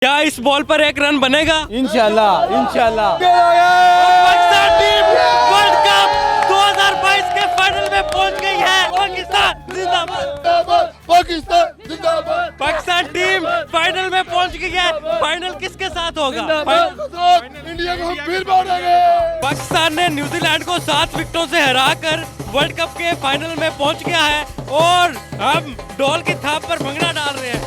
क्या इस बॉल पर एक रन बनेगा? इंशाल्लाह इंशाल्लाह। पाकिस्तान टीम वर्ल्ड कप 2022 के फाइनल में पहुंच गई है। पाकिस्तान जिंदाबाद, पाकिस्तान जिंदाबाद। पाकिस्तान टीम फाइनल में पहुंच गई है। फाइनल किसके साथ होगा? इंडिया को हम फिर मारेंगे। पाकिस्तान ने न्यूजीलैंड को 7 विकेटों से हराकर वर्ल्ड कप के फाइनल में पहुंच गया है और हम ढोल की थाप पर भंगड़ा डाल रहे हैं।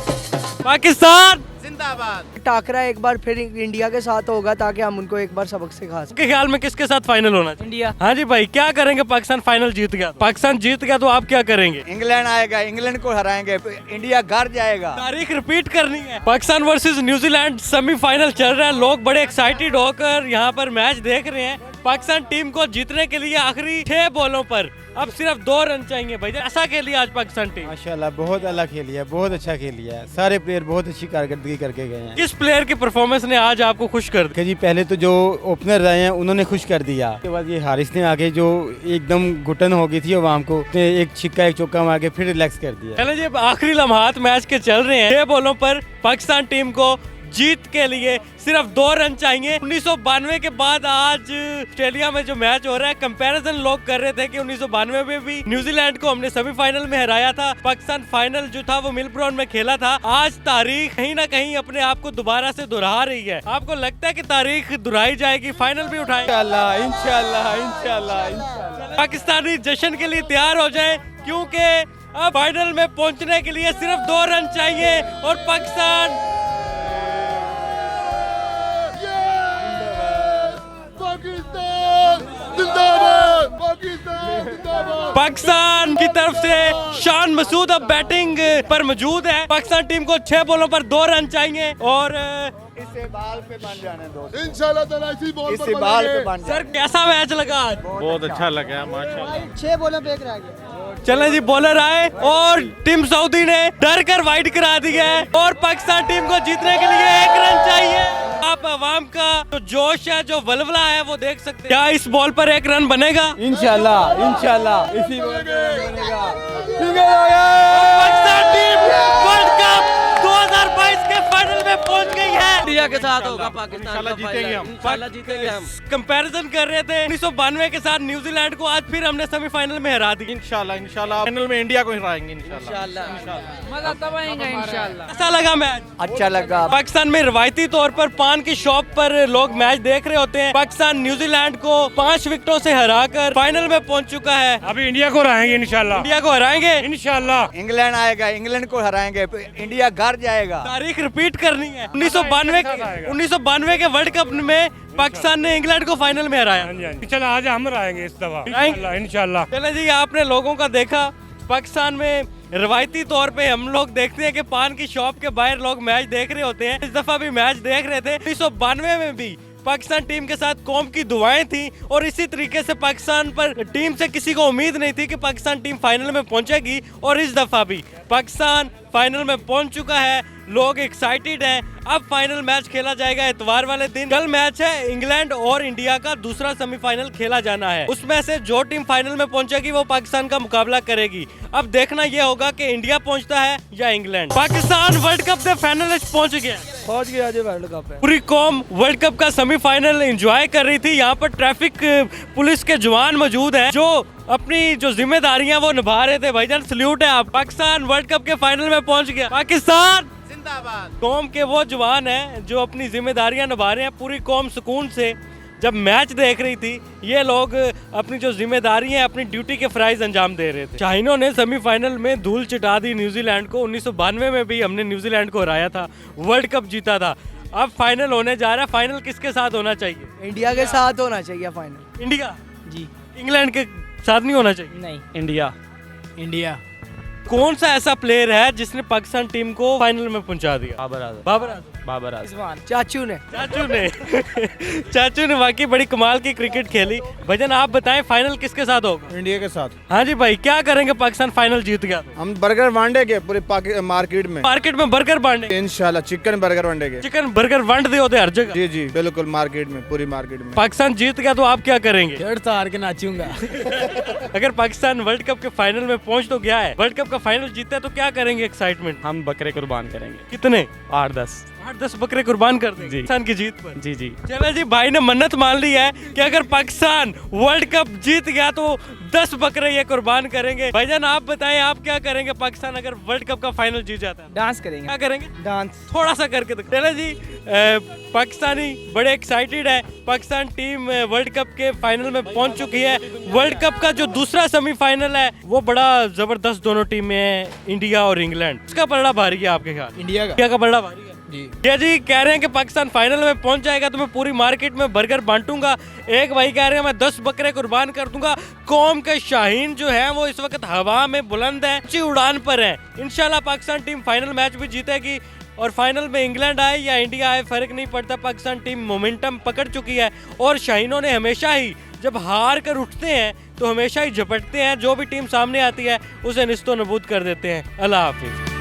पाकिस्तान जिंदाबाद। टाकरा एक बार फिर इंडिया के साथ होगा ताकि हम उनको एक बार सबक सिखा सकें। के ख्याल में किसके साथ फाइनल होना चाहिए? इंडिया। हाँ जी भाई, क्या करेंगे? पाकिस्तान फाइनल जीत गया। पाकिस्तान जीत गया तो आप क्या करेंगे? इंग्लैंड आएगा, इंग्लैंड को हराएंगे, इंडिया घर जाएगा। तारीख रिपीट करनी है। पाकिस्तान वर्सेस न्यूजीलैंड सेमीफाइनल चल रहा है। लोग बड़े एक्साइटेड होकर यहाँ पर मैच देख रहे हैं। पाकिस्तान टीम को जीतने के लिए आखिरी 6 बॉलों पर अब सिर्फ 2 रन चाहिए भाई। ऐसा खेली आज पाकिस्तान टीम। माशाल्लाह बहुत अलग खेली है, बहुत अच्छा खेली है। सारे प्लेयर बहुत अच्छी कारकर्दगी करके गए हैं। किस प्लेयर की परफॉर्मेंस ने आज आपको खुश कर दिया? जी पहले तो जो ओपनर रहे हैं उन्होंने खुश कर दिया। उसके बाद ये हारिस ने आके जो एकदम घुटन हो गई थी अवाम को, उसने एक छिक्का एक चौका मार के फिर रिलैक्स कर दिया। चले जी, आखिरी लम्हात मैच के चल रहे हैं। 6 बॉलों पर पाकिस्तान टीम को जीत के लिए सिर्फ 2 रन चाहिए। 1992 के बाद आज ऑस्ट्रेलिया में जो मैच हो रहा है, कंपैरिजन लोग कर रहे थे कि 1992 में भी न्यूजीलैंड को हमने सेमीफाइनल में हराया था। पाकिस्तान फाइनल जो था वो मिलबर्न में खेला था। आज तारीख कहीं ना कहीं अपने आप को दोबारा से दोहरा रही है। आपको लगता है कि तारीख दोहराई जाएगी, फाइनल भी उठाएंगे? इंशाल्लाह इंशाल्लाह इंशाल्लाह इंशाल्लाह। पाकिस्तानी जश्न के लिए तैयार हो जाए, क्योंकि अब फाइनल में पहुंचने के लिए सिर्फ 2 रन चाहिए और पाकिस्तान पाकिस्तान की तरफ से शान मसूद अब बैटिंग पर मौजूद है। पाकिस्तान टीम को 6 बॉलों पर 2 रन चाहिए और इससे बाल पे बन जाने दो। इंशाल्लाह ताला इसी बॉल इससे बाल पे बन सर कैसा मैच लगा आज? बहुत अच्छा लगा माशाल्लाह। 6 बॉलों पे एक रह गया। चले जी, बॉलर आए और टीम सऊदी ने डर कर वाइड करा दिया है और पाकिस्तान टीम को जीतने के लिए 1 रन चाहिए। आप अवाम का जो जोश है, जो वलवला है, वो देख सकते हैं। क्या इस बॉल पर 1 रन बनेगा? इंशाल्लाह इंशाल्लाह इसी बनेगा। पाकिस्तान टीम वर्ल्ड कप 2022 के फाइनल में पहुंच गई है। इंडिया के साथ होगा पाकिस्तान। इंशाल्लाह जीतेंगे हम। इंशाल्लाह जीतेंगे हम। कंपैरिजन कर रहे थे 1992 के साथ न्यूजीलैंड को, आज फिर हमने सेमीफाइनल में हरा दी। इंशाल्लाह इंशाल्लाह फाइनल में इंडिया को हराएंगे इंशाल्लाह। मजा तब आएगा इंशाल्लाह। कैसा लगा मैच? अच्छा लगा। पाकिस्तान में रवायती तौर पर पान की शॉप पर लोग मैच देख रहे होते हैं। पाकिस्तान न्यूजीलैंड को 5 विकेटों से हराकर फाइनल में पहुंच चुका है। अभी इंडिया को हराएंगे इंशाल्लाह। इंडिया को हराएंगे इंशाल्लाह। इंग्लैंड आएगा, इंग्लैंड को हराएंगे, इंडिया घर जाएगा। तारीख रिपीट करनी है। 1992 के वर्ल्ड कप में पाकिस्तान ने इंग्लैंड को फाइनल में हराया। चलो आज हम हराएंगे इस दफा इंशाल्लाह। चले जी, आपने लोगों का देखा। पाकिस्तान में रवायती तौर पे हम लोग देखते हैं कि पान की शॉप के बाहर लोग मैच देख रहे होते हैं। इस दफा भी मैच देख रहे थे। 1992 में भी पाकिस्तान टीम के साथ कौम की दुआएं थी और इसी तरीके से पाकिस्तान पर टीम से किसी को उम्मीद नहीं थी कि पाकिस्तान टीम फाइनल में पहुंचेगी और इस दफा भी पाकिस्तान फाइनल में पहुंच चुका है। लोग एक्साइटेड हैं। अब फाइनल मैच खेला जाएगा इतवार वाले दिन। कल मैच है इंग्लैंड और इंडिया का, दूसरा सेमीफाइनल खेला जाना है। उसमें से जो टीम फाइनल में पहुंचेगी वो पाकिस्तान का मुकाबला करेगी। अब देखना ये होगा कि इंडिया पहुंचता है या इंग्लैंड। पाकिस्तान वर्ल्ड कप के फाइनलिस्ट पहुंच गया आज वर्ल्ड कप है। पूरी कौम वर्ल्ड कप का सेमीफाइनल एंजॉय कर रही थी। यहाँ पर ट्रैफिक पुलिस के जवान मौजूद हैं जो अपनी जो जिम्मेदारियां वो निभा रहे थे। भाईजान सल्यूट है आप। पाकिस्तान वर्ल्ड कप के फाइनल में पहुंच गया। पाकिस्तान जिंदाबाद। कौम के वो जवान हैं जो अपनी जिम्मेदारियां निभा रहे हैं। पूरी कौम सुकून से जब मैच देख रही थी, ये लोग अपनी जो जिम्मेदारी है, अपनी ड्यूटी के फराइज अंजाम दे रहे थे। शाहीनों ने सेमीफाइनल में धूल चिटा दी न्यूजीलैंड को। 1992 में भी हमने न्यूजीलैंड को हराया था, वर्ल्ड कप जीता था। अब फाइनल होने जा रहा है। फाइनल किसके साथ होना चाहिए? इंडिया के साथ होना चाहिए फाइनल। इंडिया जी। इंग्लैंड के साथ नहीं होना चाहिए? नहीं, इंडिया। इंडिया। कौन सा ऐसा प्लेयर है जिसने पाकिस्तान टीम को फाइनल में पहुंचा दिया? बाबर आजम। चाचू ने चाचू ने वाकई बड़ी कमाल की क्रिकेट खेली। भजन आप बताएं, फाइनल किसके साथ होगा? इंडिया के साथ। हाँ जी भाई, क्या करेंगे? पाकिस्तान फाइनल जीत गया तो हम बर्गर बांटेंगे पूरे मार्केट में बर्गर बांटे इंशाल्लाह। चिकन बर्गर बांटेंगे। चिकन बर्गर वंड दे होते हर जगह। जी जी बिल्कुल, मार्केट में, पूरी मार्केट में। पाकिस्तान जीत गया तो आप क्या करेंगे? शर्ट हार के नाचूंगा। अगर पाकिस्तान वर्ल्ड कप के फाइनल में पहुंच तो गया है, वर्ल्ड कप का फाइनल जीता है तो क्या करेंगे? एक्साइटमेंट। हम बकरे कुर्बान करेंगे। कितने? 8-10। 8-10 बकरे कुर्बान कर देंगे जी। पाकिस्तान की जीत पर। जी जी। चलो जी, भाई ने मन्नत मान ली है कि अगर पाकिस्तान वर्ल्ड कप जीत गया तो 10 बकरे ये कुर्बान करेंगे। भाईजान आप बताएं, आप क्या करेंगे पाकिस्तान अगर वर्ल्ड कप का फाइनल जीत जाता है? डांस करेंगे। क्या करेंगे? डांस। थोड़ा सा करके दिखा। चलो जी, पाकिस्तानी बड़े एक्साइटेड है। पाकिस्तान टीम वर्ल्ड कप के फाइनल में पहुंच चुकी है। वर्ल्ड कप का जो दूसरा सेमीफाइनल है वो बड़ा जबरदस्त दोनों टीम में है, इंडिया और इंग्लैंड। इसका पलड़ा भारी है आपके ख्याल? इंडिया का पलड़ा भारी है जी। ये जी कह रहे हैं कि पाकिस्तान फाइनल में पहुंच जाएगा तो मैं पूरी मार्केट में बर्गर बांटूंगा। एक भाई कह रहे हैं मैं 10 बकरे कुर्बान कर दूंगा। कौम के शाहीन जो है वो इस वक्त हवा में बुलंद है, ऊंची उड़ान पर है। इंशाल्लाह पाकिस्तान टीम फाइनल मैच भी जीतेगी और फाइनल में इंग्लैंड आए या इंडिया आए फर्क नहीं पड़ता। पाकिस्तान टीम मोमेंटम पकड़ चुकी है और शाहीनों ने हमेशा ही जब हार कर उठते हैं तो हमेशा ही झपटते हैं। जो भी टीम सामने आती है उसे निस्तो नबूद कर देते हैं। अल्लाह हाफिज।